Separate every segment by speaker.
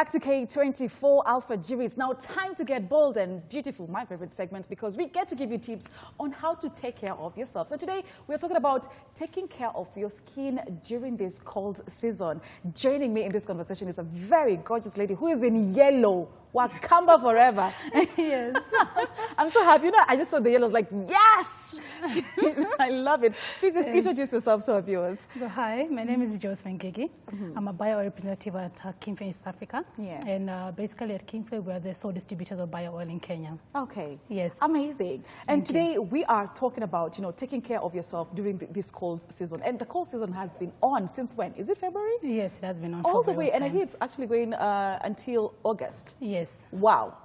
Speaker 1: Back to K24 Alpha Jury. It's now time to get bold and beautiful, my favorite segment, because we get to give you tips on how to take care of yourself. So today we are talking about taking care of your skin during this cold season. Joining me in this conversation is a very gorgeous lady who is in yellow. Wakamba forever.
Speaker 2: Yes.
Speaker 1: I'm so happy. You know, I just saw the yellow. I was like, yes! I love it. Please just introduce yourself to our viewers.
Speaker 2: So, hi, my name is Josephine Ngigi. I'm a bio representative at Kimfe East Africa.
Speaker 1: Yeah.
Speaker 2: And basically at Kimfe, we are the sole distributors of bio oil in Kenya.
Speaker 1: Okay.
Speaker 2: Yes.
Speaker 1: Amazing. And today we are talking about, taking care of yourself during this cold season. And the cold season has been on since when? Is it February?
Speaker 2: Yes, it has been on
Speaker 1: all
Speaker 2: for
Speaker 1: the way. And I hear it's actually going until August.
Speaker 2: Yes.
Speaker 1: Wow.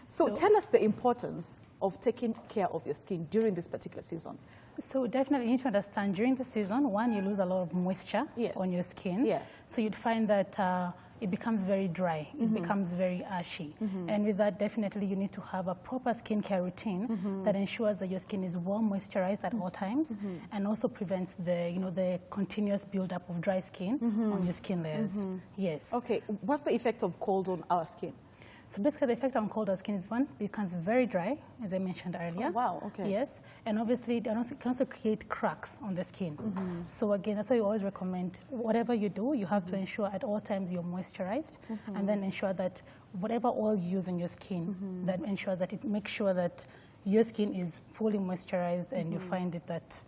Speaker 1: So tell us the importance of taking care of your skin during this particular season.
Speaker 2: So definitely you need to understand during the season, one, you lose a lot of moisture on your skin.
Speaker 1: Yeah.
Speaker 2: So you'd find that it becomes very dry, it becomes very ashy. And with that, definitely you need to have a proper skincare routine that ensures that your skin is well moisturized at all times and also prevents the continuous buildup of dry skin on your skin layers. Yes.
Speaker 1: Okay, what's the effect of cold on our skin?
Speaker 2: So basically the effect on cold skin is one, it becomes very dry, as I mentioned earlier.
Speaker 1: Oh, wow, okay.
Speaker 2: Yes, and obviously it can also create cracks on the skin. So again, that's why we always recommend whatever you do, you have to ensure at all times you're moisturized and then ensure that whatever oil you use on your skin, that ensures that it makes sure that your skin is fully moisturized and you find it that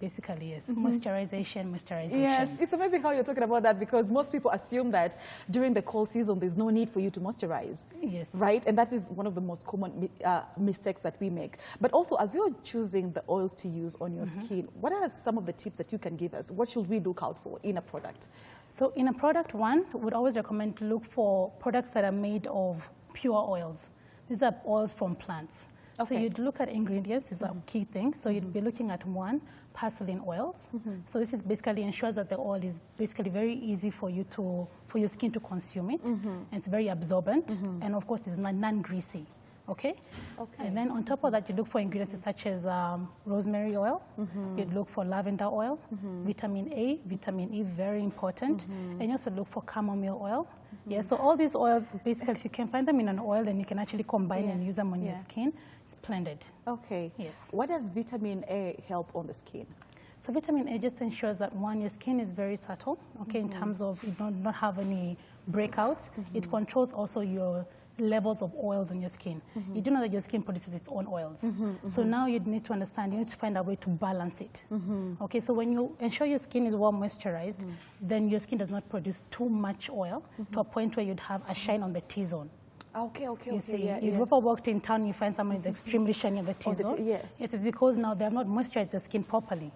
Speaker 2: basically, yes, moisturization.
Speaker 1: Yes, it's amazing how you're talking about that because most people assume that during the cold season, there's no need for you to moisturize.
Speaker 2: Yes.
Speaker 1: Right? And that is one of the most common mistakes that we make. But also, as you're choosing the oils to use on your skin, what are some of the tips that you can give us? What should we look out for in a product? So
Speaker 2: in a product, one, would always recommend to look for products that are made of pure oils. These are oils from plants. Okay. So you'd look at ingredients, is a key thing. So you'd be looking at one, porcelain oils. So this is basically ensures that the oil is basically very easy for you for your skin to consume it. And it's very absorbent. And of course, it's non-greasy. Okay? And then on top of that, you look for ingredients such as rosemary oil. You'd look for lavender oil, vitamin A, vitamin E, very important. And you also look for chamomile oil. Yeah, so all these oils, basically, if you can find them in an oil, then you can actually combine and use them on your skin. Splendid.
Speaker 1: Okay.
Speaker 2: Yes.
Speaker 1: What does vitamin A help on the skin?
Speaker 2: So vitamin A just ensures that, one, your skin is very subtle, okay, in terms of you don't not have any breakouts. It controls also your levels of oils in your skin. You do know that your skin produces its own oils. So now you need to understand, you need to find a way to balance it. Okay, so when you ensure your skin is well moisturized, then your skin does not produce too much oil to a point where you'd have a shine on the T-zone.
Speaker 1: Okay.
Speaker 2: You see, if you've ever walked in town, you find someone is extremely shiny on the T-zone.
Speaker 1: Yes.
Speaker 2: It's because now they have not moisturized the skin properly.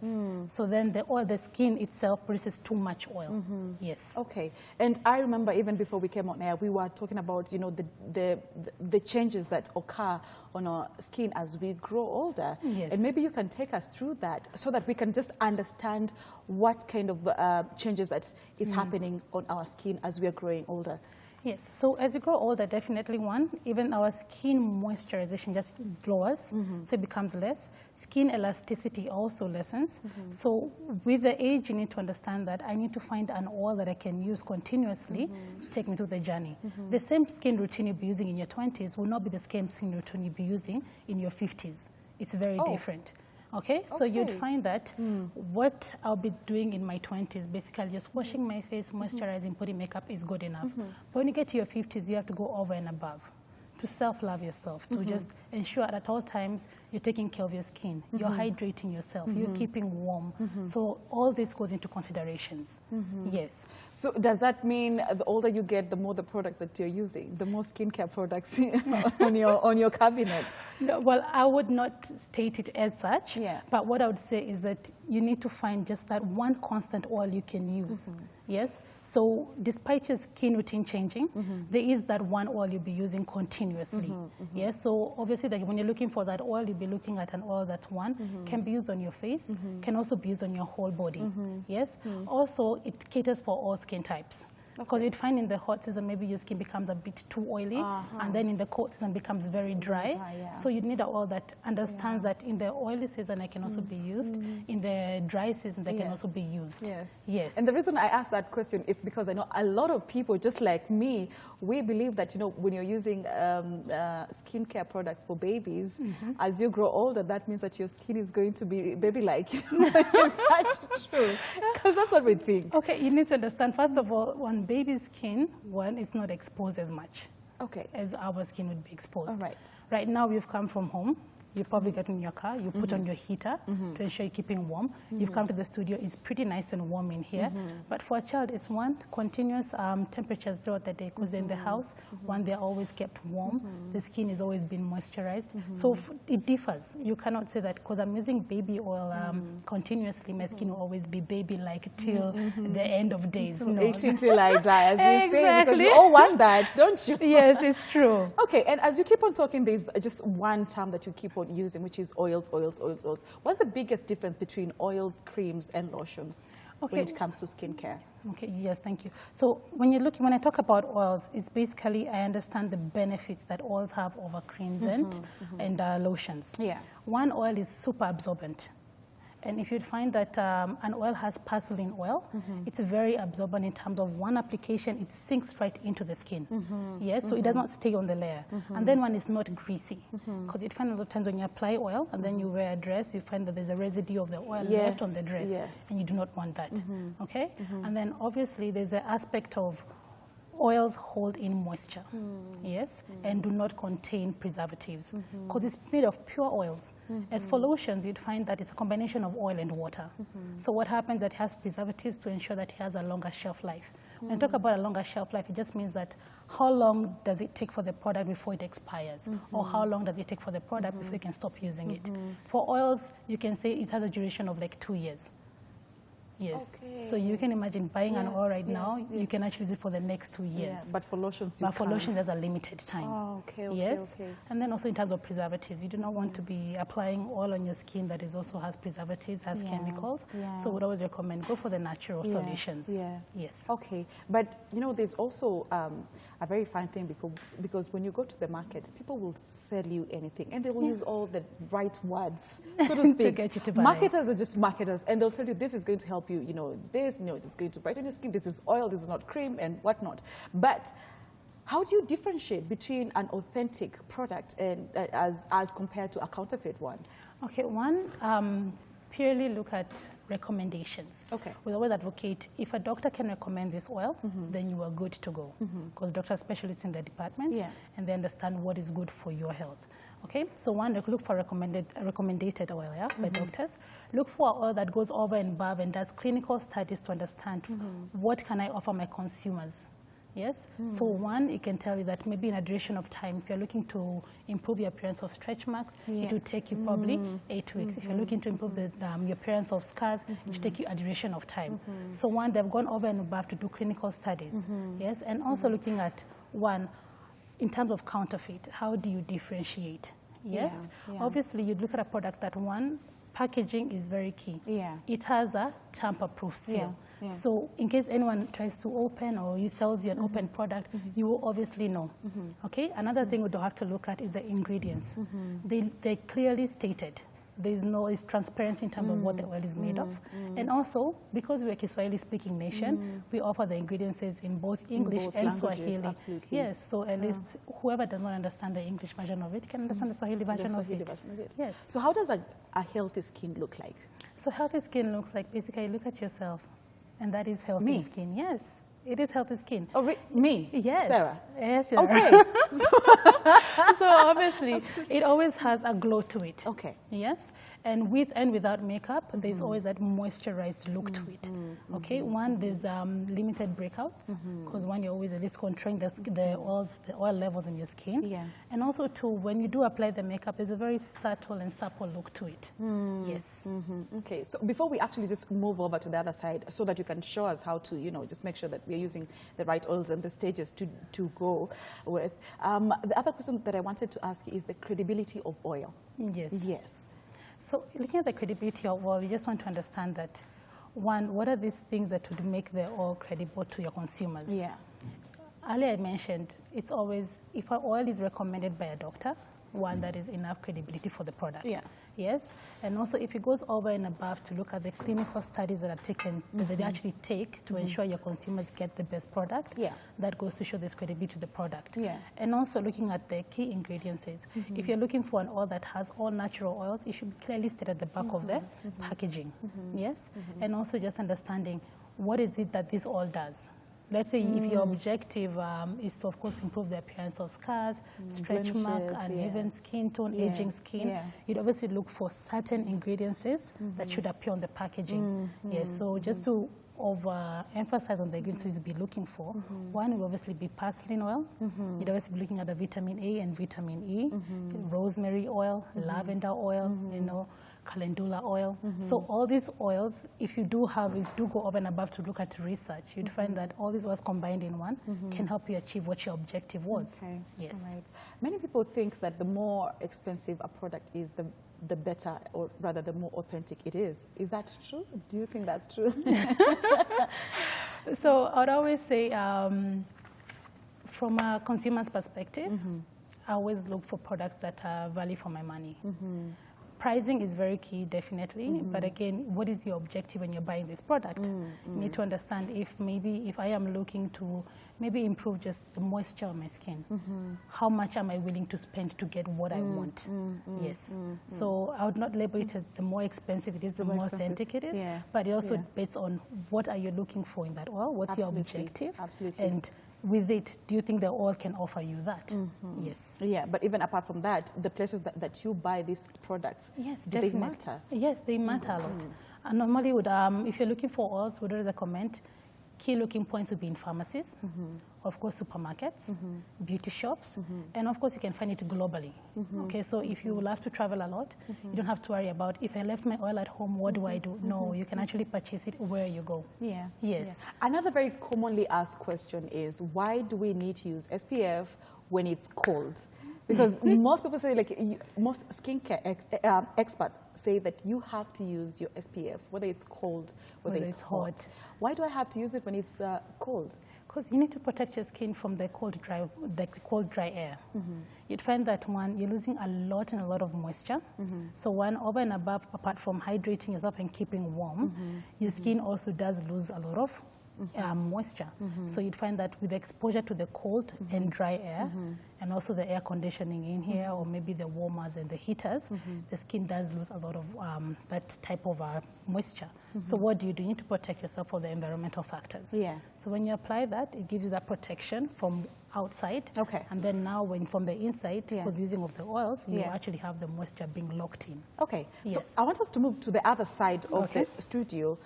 Speaker 2: So then the skin itself produces too much oil. Yes.
Speaker 1: Okay. And I remember even before we came on air, we were talking about, the changes that occur on our skin as we grow older.
Speaker 2: Yes.
Speaker 1: And maybe you can take us through that so that we can just understand what kind of changes that is happening on our skin as we are growing older.
Speaker 2: Yes, so as you grow older, definitely one, even our skin moisturization just lowers, so it becomes less. Skin elasticity also lessens. So with the age, you need to understand that I need to find an oil that I can use continuously to take me through the journey. The same skin routine you'll be using in your 20s will not be the same skin routine you'll be using in your 50s. It's very different. Okay, so you'd find that what I'll be doing in my 20s, basically just washing my face, moisturizing, putting makeup is good enough. But when you get to your 50s, you have to go over and above to self-love yourself, to just ensure at all times you're taking care of your skin, you're hydrating yourself, you're keeping warm. So all this goes into considerations. Yes.
Speaker 1: So does that mean the older you get, the more the products that you're using, the more skincare products on your cabinet?
Speaker 2: No, well, I would not state it as such, but what I would say is that you need to find just that one constant oil you can use. Yes, so despite your skin routine changing, there is that one oil you'll be using continuously. Yes, so obviously when you're looking for that oil, you'll be looking at an oil that can be used on your face, can also be used on your whole body. Yes, also it caters for all skin types. Because you'd find in the hot season, maybe your skin becomes a bit too oily, and then in the cold season becomes very dry. So you need an oil that understands that in the oily season, it can also be used. In the dry season, they can also be used. Yes.
Speaker 1: And the reason I asked that question is because I know a lot of people, just like me, we believe that, when you're using skincare products for babies, as you grow older, that means that your skin is going to be baby-like. Is that true? Because that's what we think.
Speaker 2: Okay, you need to understand, first of all, on baby's skin, one is not exposed as much as our skin would be exposed. Right now, we've come from home. You probably get in your car, you put on your heater to ensure you're keeping warm. You've come to the studio, it's pretty nice and warm in here. But for a child, it's one, continuous temperatures throughout the day, because in the house, one, they're always kept warm. The skin is always been moisturized. So it differs. You cannot say that because I'm using baby oil continuously, my skin will always be baby-like till the end of days. No.
Speaker 1: 18 till I die, as you say, because we all want that, don't you?
Speaker 2: Yes, it's true.
Speaker 1: Okay, and as you keep on talking, there's just one term that you keep on using, which is oils. What's the biggest difference between oils, creams, and lotions when it comes to skincare?
Speaker 2: Okay, yes, thank you. So when I talk about oils, it's basically, I understand the benefits that oils have over creams and lotions. One, oil is super absorbent. And if you'd find that an oil has parsley oil, it's very absorbent in terms of one application, it sinks right into the skin. Yes, so it does not stay on the layer. And then one is not greasy, because you'd find a lot of times when you apply oil and then you wear a dress, you find that there's a residue of the oil left on the dress, and you do not want that. Okay? And then obviously there's the aspect of oils hold in moisture, and do not contain preservatives, because it's made of pure oils. As for lotions, you'd find that it's a combination of oil and water. So what happens that it has preservatives to ensure that it has a longer shelf life. When I talk about a longer shelf life, it just means that how long does it take for the product before it expires, or how long does it take for the product before you can stop using it. For oils, you can say it has a duration of like 2 years. Yes. So you can imagine buying an oil right now, you can actually use it for the next 2 years.
Speaker 1: But for lotions,
Speaker 2: lotions, there's a limited time. And then also in terms of preservatives, you do not want to be applying oil on your skin that also has preservatives, has chemicals. So we'd always recommend go for the natural solutions. Yes.
Speaker 1: Okay. But, there's also a very fine thing because when you go to the market, people will sell you anything and they will use all the right words, so to speak.
Speaker 2: To get you to buy.
Speaker 1: Marketers are just marketers, and they'll tell you this is going to help you, it's going to brighten your skin, this is oil, this is not cream, and whatnot. But how do you differentiate between an authentic product and as compared to a counterfeit one?
Speaker 2: Okay, one, purely look at recommendations. We always advocate, if a doctor can recommend this oil, then you are good to go, because doctors are specialists in their departments, and they understand what is good for your health. Okay, so one, look for recommended oil by doctors. Look for oil that goes over and above and does clinical studies to understand what can I offer my consumers. Yes, so one, it can tell you that maybe in a duration of time, if you're looking to improve your appearance of stretch marks, it will take you probably 8 weeks. If you're looking to improve your appearance of scars, it will take you a duration of time. So one, they've gone over and above to do clinical studies. Yes, and also looking at one, in terms of counterfeit, how do you differentiate? Yes, obviously you'd look at a product that one, packaging is very key. It has a tamper-proof seal. So in case anyone tries to open or he sells you an open product, you will obviously know. Okay. Another thing we do have to look at is the ingredients. They clearly stated. It's transparency in terms of what the oil is made of. And also, because we're a Kiswahili-speaking nation, we offer the ingredients in both English and Swahili. Yes, so at least whoever does not understand the English version of it can understand the Swahili version of it. Yes.
Speaker 1: So how does a healthy skin look like?
Speaker 2: So healthy skin looks like, basically, look at yourself, and that is healthy skin. Yes. It is healthy skin.
Speaker 1: Oh, me?
Speaker 2: Yes.
Speaker 1: Sarah?
Speaker 2: Yes, Sarah.
Speaker 1: Okay.
Speaker 2: So obviously, it always has a glow to it.
Speaker 1: Okay.
Speaker 2: Yes. And with and without makeup, there's always that moisturized look to it. Okay. One, there's limited breakouts, because one, you're always at least controlling the oil levels in your skin. And also, two, when you do apply the makeup, there's a very subtle and supple look to it. Yes.
Speaker 1: Okay. So before we actually just move over to the other side, so that you can show us how to, just make sure that we're using the right oils and the stages to go with. The other question that I wanted to ask you is the credibility of oil.
Speaker 2: Yes.
Speaker 1: Yes.
Speaker 2: So looking at the credibility of oil, you just want to understand that One, what are these things that would make the oil credible to your consumers?
Speaker 1: Yeah.
Speaker 2: Earlier I mentioned, it's always, if an oil is recommended by a doctor, one, that is enough credibility for the product.
Speaker 1: Yeah.
Speaker 2: Yes. And also if it goes over and above to look at the clinical studies that are taken, that they actually take to ensure your consumers get the best product, that goes to show this credibility to the product.
Speaker 1: Yeah.
Speaker 2: And also looking at the key ingredients. If you're looking for an oil that has all natural oils, it should be clearly stated at the back of the packaging. Yes. And also just understanding what is it that this oil does. Let's say if your objective is to, of course, improve the appearance of scars, stretch mark, uneven skin tone, aging skin, you'd obviously look for certain ingredients that should appear on the packaging. Yes, so just to overemphasize on the ingredients you'd be looking for, one will obviously be parsley oil. You'd obviously be looking at the vitamin A and vitamin E, rosemary oil, lavender oil, you know, calendula oil. So all these oils, if you do go over and above to look at research, you'd find that all these oils combined in one can help you achieve what your objective was.
Speaker 1: Okay.
Speaker 2: Yes.
Speaker 1: Right. Many people think that the more expensive a product is, the better, or rather the more authentic it is. Is that true? Do you think that's true?
Speaker 2: So I would always say, from a consumer's perspective, I always look for products that are value for my money. Pricing is very key, definitely, but again, what is your objective when you're buying this product? You need to understand if I am looking to maybe improve just the moisture of my skin, how much am I willing to spend to get what I want? Yes. So I would not label it as the more expensive it is, the more authentic it is, but it also based on what are you looking for in that oil, what's your objective, and with it, do you think the oil can offer you that? Yes. Yeah,
Speaker 1: but even apart from that, the places that you buy these products,
Speaker 2: yes,
Speaker 1: do they matter?
Speaker 2: Yes, they matter a lot. And normally, if you're looking for oils, we would always recommend key looking points would be in pharmacies, of course, supermarkets, beauty shops, and of course, you can find it globally. Okay, so if you love to travel a lot, you don't have to worry about, if I left my oil at home, what do I do? No, you can actually purchase it where you go.
Speaker 1: Yeah.
Speaker 2: Yes.
Speaker 1: Yeah. Another very commonly asked question is, why do we need to use SPF when it's cold? Because most people say, most skincare experts say that you have to use your SPF, whether it's cold, whether it's hot. Why do I have to use it when it's cold?
Speaker 2: Because you need to protect your skin from the cold, dry air. You'd find that one, you're losing a lot of moisture. So one, over and above, apart from hydrating yourself and keeping warm, your skin also does lose a lot of moisture. So you'd find that with exposure to the cold and dry air, and also the air conditioning in here, or maybe the warmers and the heaters, the skin does lose a lot of that type of moisture. So what do? You need to protect yourself from the environmental factors. Yeah. So when you apply that, it gives you that protection from outside. Okay. And then now when from the inside, because using of the oils, you actually have the moisture being locked in.
Speaker 1: Okay. Yes. So I want us to move to the other side of the studio.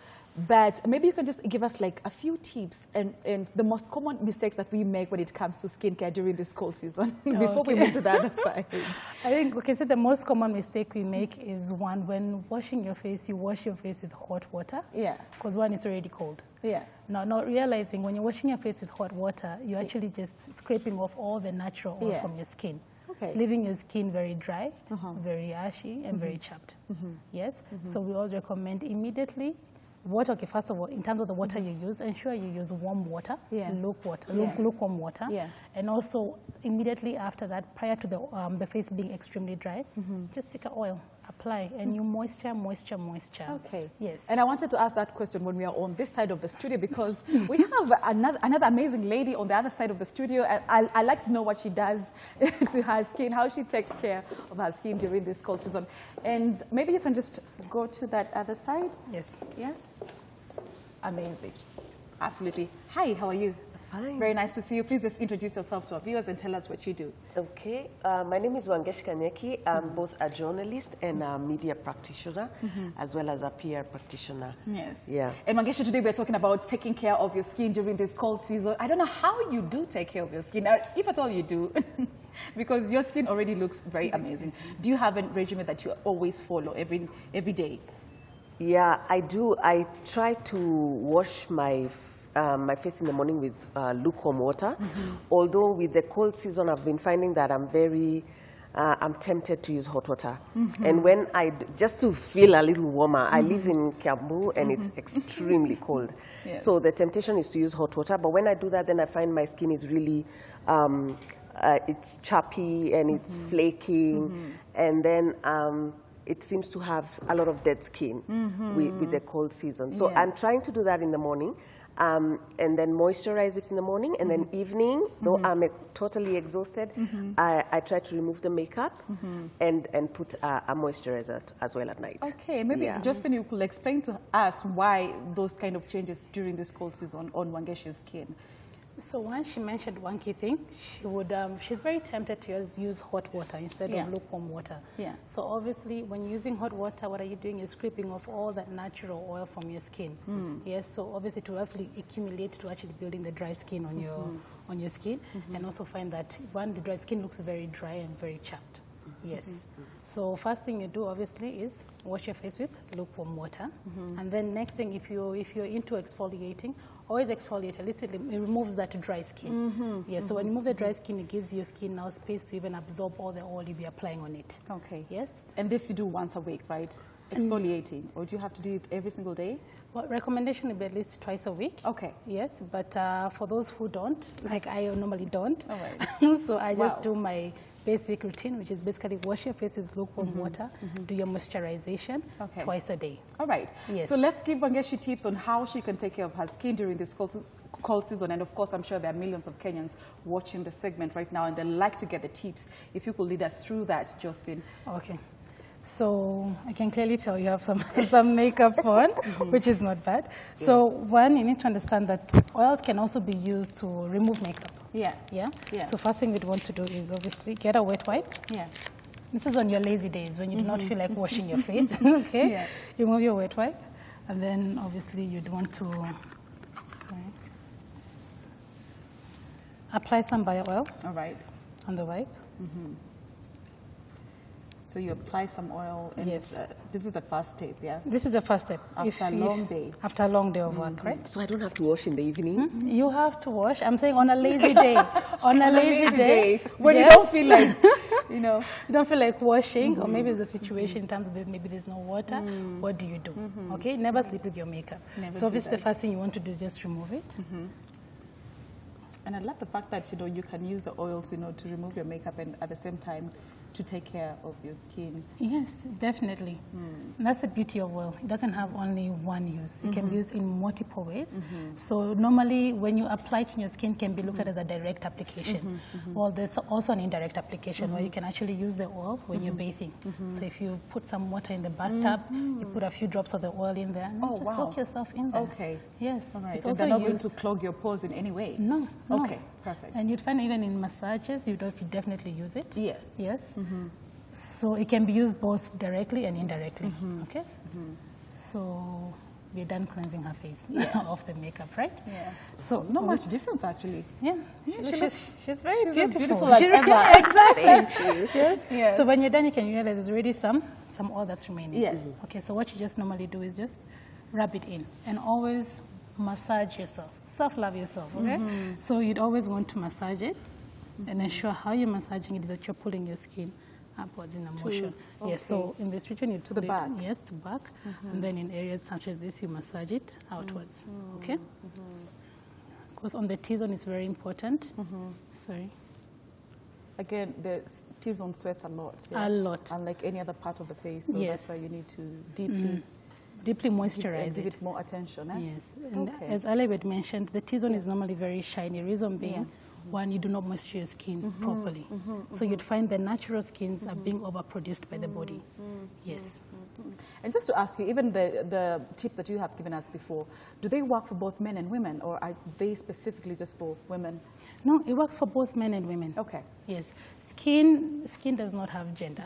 Speaker 1: But maybe you can just give us a few tips and the most common mistake that we make when it comes to skincare during this cold season before we move to the other side.
Speaker 2: I think we can say the most common mistake we make is one, when washing your face, you wash your face with hot water. Yeah. Because one, is already cold. Yeah. Now, not realizing when you're washing your face with hot water, you're actually just scraping off all the natural oil from your skin. Okay. Leaving your skin very dry, very ashy, and very chapped. Yes. So we always recommend immediately water. Okay, first of all, in terms of the water you use, ensure you use warm water, lukewarm water, and also immediately after that, prior to the face being extremely dry, just take an oil, apply, and you moisture. Okay. Yes.
Speaker 1: And I wanted to ask that question when we are on this side of the studio, because we have another amazing lady on the other side of the studio, and I like to know what she does to her skin, how she takes care of her skin during this cold season. And maybe you can just go to that other side.
Speaker 2: Yes.
Speaker 1: Yes. Amazing. Absolutely. Hi, how are you?
Speaker 3: Fine.
Speaker 1: Very nice to see you. Please just introduce yourself to our viewers and tell us what you do.
Speaker 3: Okay. My name is Rajesh Kenickie. I'm both a journalist and a media practitioner, as well as a PR practitioner.
Speaker 1: Yes.
Speaker 3: Yeah.
Speaker 1: And Mangesha, today we're talking about taking care of your skin during this cold season. I don't know how you do take care of your skin, if at all you do, because your skin already looks very amazing. Do you have a regimen that you always follow every day?
Speaker 3: Yeah, I do. I try to wash my face in the morning with lukewarm water. Although with the cold season, I've been finding that I'm very I'm tempted to use hot water. And when just to feel a little warmer, I live in Kiambu and it's extremely cold.
Speaker 1: Yeah.
Speaker 3: So the temptation is to use hot water. But when I do that, then I find my skin is really, it's chappy and it's flaking. And then it seems to have a lot of dead skin with the cold season. So I'm trying to do that in the morning. And then moisturize it in the morning, and then evening, though I'm totally exhausted, I try to remove the makeup and put a moisturizer as well at night.
Speaker 1: Okay, maybe Josephine, you could explain to us why those kind of changes during this cold season on Wangeshi's skin.
Speaker 2: So once she mentioned one key thing, she would, she's very tempted to use hot water instead of lukewarm water.
Speaker 1: Yeah.
Speaker 2: So obviously, when using hot water, what are you doing? You're scraping off all that natural oil from your skin. Yes. So obviously, to actually accumulate to actually building the dry skin on your skin, and also find that the dry skin looks very dry and very chapped. Yes. So first thing you do obviously is wash your face with lukewarm water, and then next thing, if you're into exfoliating, always exfoliate. At least it removes that dry skin. Yes. So when you remove the dry skin, it gives your skin now space to even absorb all the oil you'll be applying on it.
Speaker 1: Okay.
Speaker 2: Yes.
Speaker 1: And this you do once a week, right? Exfoliating, or do you have to do it every single day?
Speaker 2: Well, recommendation would be at least twice a week.
Speaker 1: Okay.
Speaker 2: Yes, but for those who don't, like I normally don't,
Speaker 1: All right.
Speaker 2: so I just do my basic routine, which is basically wash your face with lukewarm water, do your moisturization twice a day.
Speaker 1: All right.
Speaker 2: Yes.
Speaker 1: So let's give Wangeshi tips on how she can take care of her skin during this cold season. And of course, I'm sure there are millions of Kenyans watching the segment right now, and they like to get the tips. If you could lead us through that, Josephine.
Speaker 2: Okay. So I can clearly tell you have some makeup on, which is not bad. Yeah. So one, you need to understand that oil can also be used to remove makeup. Yeah. So first thing we'd want to do is obviously get a wet wipe. Yeah. This is on your lazy days when you do not feel like washing your face. Okay. Yeah. Remove your wet wipe, and then obviously you'd want to apply some bio oil. All right. On the wipe.
Speaker 1: So you apply some oil. And yes. This is the first step, yeah? This
Speaker 2: is the first step.
Speaker 1: After a long day.
Speaker 2: After a long day of work, right?
Speaker 3: So I don't have to wash in the evening?
Speaker 2: You have to wash. I'm saying on a lazy day. On a lazy day.
Speaker 1: When you don't feel like, you
Speaker 2: don't feel like washing, or maybe it's a situation in terms of maybe there's no water. What do you do? Okay? Never sleep with your makeup. So obviously the first thing you want to do is just remove it.
Speaker 1: And I love the fact that, you can use the oils, to remove your makeup and at the same time to take care of your skin.
Speaker 2: Yes, definitely. And that's the beauty of oil. It doesn't have only one use. It can be used in multiple ways. So normally when you apply it in your skin, it can be looked at as a direct application. Well, there's also an indirect application where you can actually use the oil when you're bathing. So if you put some water in the bathtub, you put a few drops of the oil in there, and just soak yourself in there.
Speaker 1: Okay.
Speaker 2: Yes.
Speaker 1: All right. It's also not going to clog your pores in any way?
Speaker 2: No.
Speaker 1: Okay, perfect.
Speaker 2: And you'd find even in massages, you'd definitely use it.
Speaker 1: Yes.
Speaker 2: Yes. So it can be used both directly and indirectly. Okay. So we're done cleansing her face of the makeup, right?
Speaker 1: Yeah.
Speaker 2: So
Speaker 1: not much difference actually.
Speaker 2: Yeah. She's very beautiful.
Speaker 1: As beautiful as ever.
Speaker 2: Exactly. Yes. So when you're done, you can realize there's already some oil that's remaining.
Speaker 1: Yes.
Speaker 2: Okay. So what you just normally do is just rub it in, and always massage yourself. Self-love yourself. Okay. So you'd always want to massage it, and ensure how you're massaging it is that you're pulling your skin upwards in a motion. Yes, so in this region you
Speaker 1: to the back.
Speaker 2: Yes, to back, and then in areas such as this you massage it outwards. Okay. Because on the T-zone it's very important. Sorry.
Speaker 1: Again, the T-zone sweats a lot.
Speaker 2: A lot.
Speaker 1: Unlike any other part of the face, so that's why you need to
Speaker 2: deeply moisturize it.
Speaker 1: Give it more attention.
Speaker 2: Yes, and as Alibet mentioned, the T-zone is normally very shiny. Reason being, one, you do not moisture your skin properly. So you'd find the natural skins are being overproduced by the body. Yes.
Speaker 1: And just to ask you, even the tips that you have given us before, do they work for both men and women, or are they specifically just for women?
Speaker 2: No, it works for both men and women.
Speaker 1: Okay.
Speaker 2: Yes. Skin does not have gender.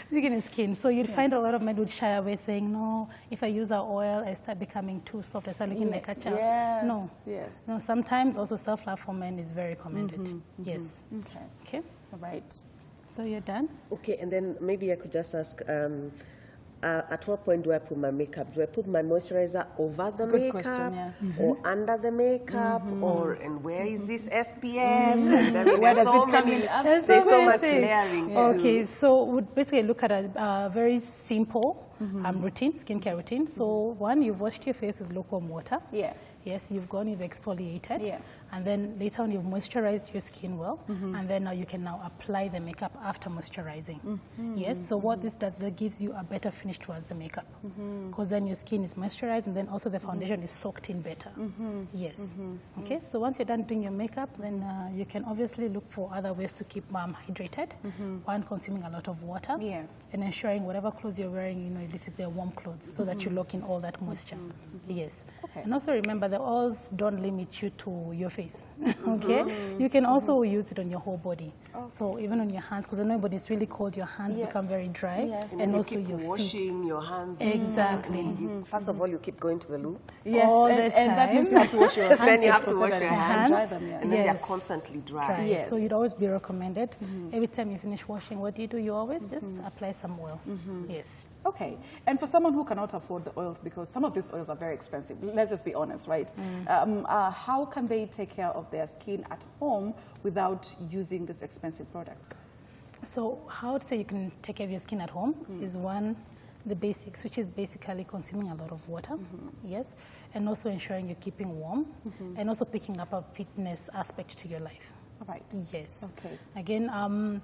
Speaker 2: Skin is skin. So you'd find a lot of men would shy away saying, no, if I use our oil, I start becoming too soft, I start looking like a child.
Speaker 1: Yes.
Speaker 2: No.
Speaker 1: Yes.
Speaker 2: No, sometimes also self-love for men is very commended. Yes.
Speaker 1: Okay. All right.
Speaker 2: So you're done?
Speaker 3: Okay, and then maybe I could just ask, at what point do I put my makeup? Do I put my moisturizer over the
Speaker 1: Good
Speaker 3: makeup
Speaker 1: question, yeah.
Speaker 3: or under the makeup? And where is this SPF? And then
Speaker 1: Where
Speaker 3: there's
Speaker 1: does it come in?
Speaker 3: There's so much layering.
Speaker 2: Yeah. Okay, so we'd basically look at a very simple routine, skincare routine. So one, you've washed your face with lukewarm water.
Speaker 1: Yeah.
Speaker 2: Yes, you've gone, you've exfoliated.
Speaker 1: Yeah.
Speaker 2: And then later on, you've moisturized your skin well. And then now you can now apply the makeup after moisturizing. Yes, so what this does, that gives you a better finish towards the makeup. Because then your skin is moisturized and then also the foundation is soaked in better. Yes. Okay, so once you're done doing your makeup, then you can obviously look for other ways to keep hydrated. One, consuming a lot of water.
Speaker 1: Yeah.
Speaker 2: And ensuring whatever clothes you're wearing, you know, at least they're warm clothes so that you lock in all that moisture. Yes.
Speaker 1: Okay.
Speaker 2: And also remember, the oils don't limit you to your face. Okay? You can also use it on your whole body. So even on your hands, because I know when it's really cold, your hands become very dry.
Speaker 1: Yes.
Speaker 3: And
Speaker 2: also
Speaker 3: you keep
Speaker 2: your feet.
Speaker 3: washing your hands.
Speaker 2: Exactly.
Speaker 3: First of all, you keep going to the loo.
Speaker 1: Yes,
Speaker 2: All the
Speaker 1: and that
Speaker 2: time.
Speaker 1: means you have to wash your hands.
Speaker 3: Then you have to
Speaker 1: 24/7
Speaker 3: wash your
Speaker 1: and
Speaker 2: hands.
Speaker 1: dry them. Yeah.
Speaker 3: And then
Speaker 2: Yes.
Speaker 3: they're constantly dry.
Speaker 2: Dry.
Speaker 1: Yes.
Speaker 2: So you'd always be recommended. Every time you finish washing, what do? You always just apply some oil. Yes.
Speaker 1: Okay, and for someone who cannot afford the oils, because some of these oils are very expensive, let's just be honest, right? How can they take care of their skin at home without using these expensive products?
Speaker 2: So how to say you can take care of your skin at home is one, the basics, which is basically consuming a lot of water, yes, and also ensuring you're keeping warm, and also picking up a fitness aspect to your life.
Speaker 1: All right.
Speaker 2: Yes.
Speaker 1: Okay.
Speaker 2: Again,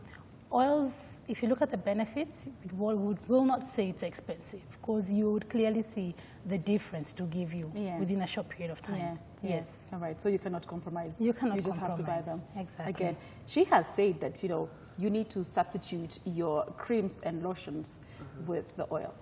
Speaker 2: oils, if you look at the benefits, will not say it's expensive, because you would clearly see the difference to give you within a short period of time.
Speaker 1: Yeah.
Speaker 2: Yes.
Speaker 1: All right. So you cannot compromise.
Speaker 2: You cannot
Speaker 1: You just have to buy
Speaker 2: compromise.
Speaker 1: them.
Speaker 2: Exactly.
Speaker 1: Again, she has said that, you know, you need to substitute your creams and lotions with the oil.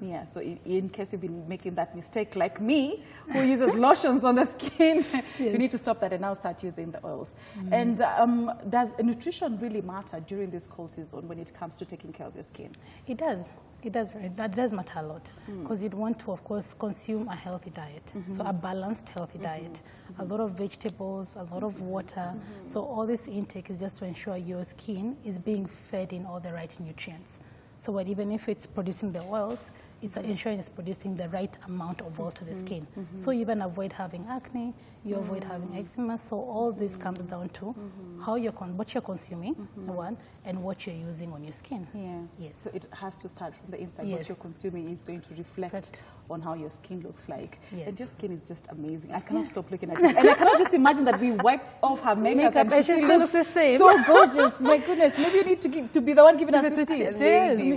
Speaker 1: Yeah, so in case you've been making that mistake like me, who uses lotions on the skin, you need to stop that and now start using the oils. And does nutrition really matter during this cold season when it comes to taking care of your skin?
Speaker 2: It does. It does matter a lot, because you'd want to, of course, consume a healthy diet. So a balanced, healthy diet. A lot of vegetables, a lot of water. So all this intake is just to ensure your skin is being fed in all the right nutrients. So what, even if it's producing the oils, it's ensuring it's producing the right amount of oil to the skin. So you even avoid having acne, you avoid having eczema. So all this comes down to how what you're consuming, one, and what you're using on your skin.
Speaker 1: Yeah.
Speaker 2: Yes.
Speaker 1: So it has to start from the inside.
Speaker 2: Yes.
Speaker 1: What you're consuming is going to reflect on how your skin looks like.
Speaker 2: Yes.
Speaker 1: And your skin is just amazing. I cannot stop looking at it. And I cannot just imagine that we wiped off her makeup and she still looks
Speaker 2: the same.
Speaker 1: so gorgeous. My goodness. Maybe you need to be the one giving us the tips.
Speaker 3: Maybe.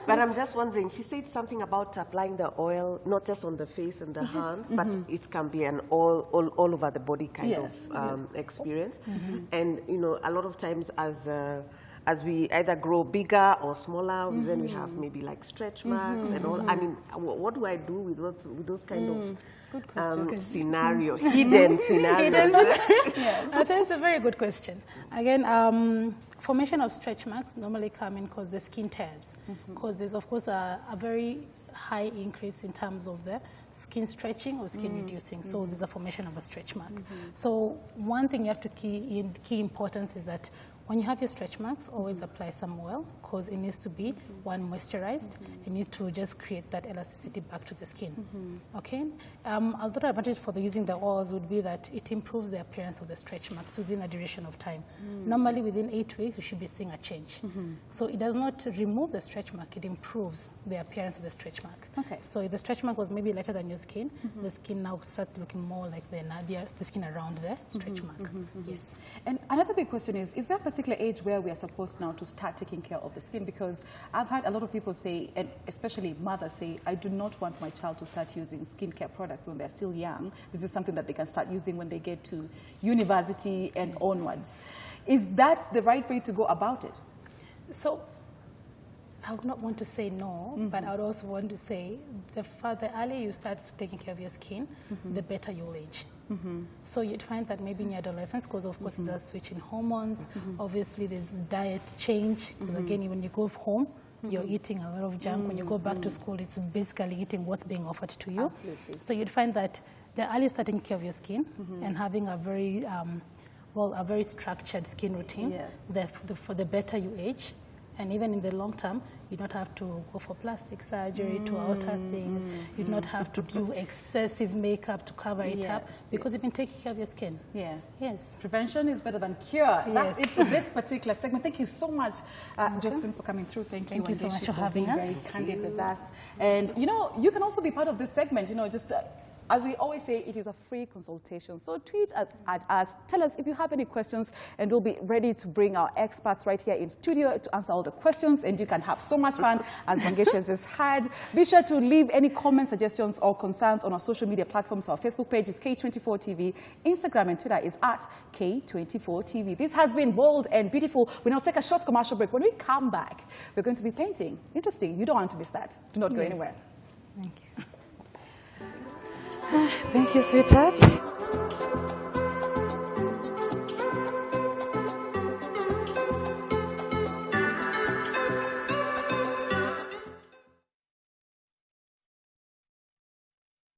Speaker 3: But I'm just wondering, she said something about applying the oil, not just on the face and the hands, but it can be an all over the body kind of experience. And, you know, a lot of times as we either grow bigger or smaller, then we have maybe like stretch marks and all. I mean, what do I do with those kind of hidden scenarios?
Speaker 2: That's a very good question. Again, formation of stretch marks normally come in because the skin tears, because there's, of course, a very high increase in terms of the skin stretching or skin reducing. So there's a formation of a stretch mark. So one thing you have to key importance is that when you have your stretch marks, always apply some oil, because it needs to be, one, moisturized. You need to just create that elasticity back to the skin. Okay? Another advantage for using the oils would be that it improves the appearance of the stretch marks within a duration of time. Normally, within 8 weeks, you should be seeing a change. So it does not remove the stretch mark, it improves the appearance of the stretch mark.
Speaker 1: Okay.
Speaker 2: So if the stretch mark was maybe lighter than your skin, the skin now starts looking more like the skin around the stretch mark. Yes.
Speaker 1: And another big question is there a particular age where we are supposed now to start taking care of the skin? Because I've had a lot of people say, and especially mothers say, I do not want my child to start using skincare products when they're still young. This is something that they can start using when they get to university and onwards. Is that the right way to go about it?
Speaker 2: So I would not want to say no, but I would also want to say the earlier you start taking care of your skin, the better you'll age. So you'd find that maybe in your adolescence, because of course it's a switch in hormones, obviously there's diet change, because again, when you go home, you're eating a lot of junk. When you go back to school, it's basically eating what's being offered to you.
Speaker 1: Absolutely.
Speaker 2: So you'd find that the earlier you start taking care of your skin and having a very, a very structured skin routine, for the better you age, And even in the long term, you don't have to go for plastic surgery to alter things. You do not have to do excessive makeup to cover it up because you've been taking care of your skin.
Speaker 1: Yeah.
Speaker 2: Yes.
Speaker 1: Prevention is better than cure. That's it for this particular segment. Thank you so much, Josephine, for coming through. Thank you
Speaker 2: so much for having us.
Speaker 1: Very candid with us. And, you know, you can also be part of this segment, you know, just... as we always say, it is a free consultation. So tweet at us. Tell us if you have any questions, and we'll be ready to bring our experts right here in studio to answer all the questions. And you can have so much fun as Wangesh has just had. Be sure to leave any comments, suggestions, or concerns on our social media platforms. Our Facebook page is K24TV. Instagram and Twitter is at K24TV. This has been Bold and Beautiful. We now take a short commercial break. When we come back, we're going to be painting. Interesting. You don't want to miss that. Do not go anywhere.
Speaker 2: Thank you.
Speaker 3: Thank you, sweetheart.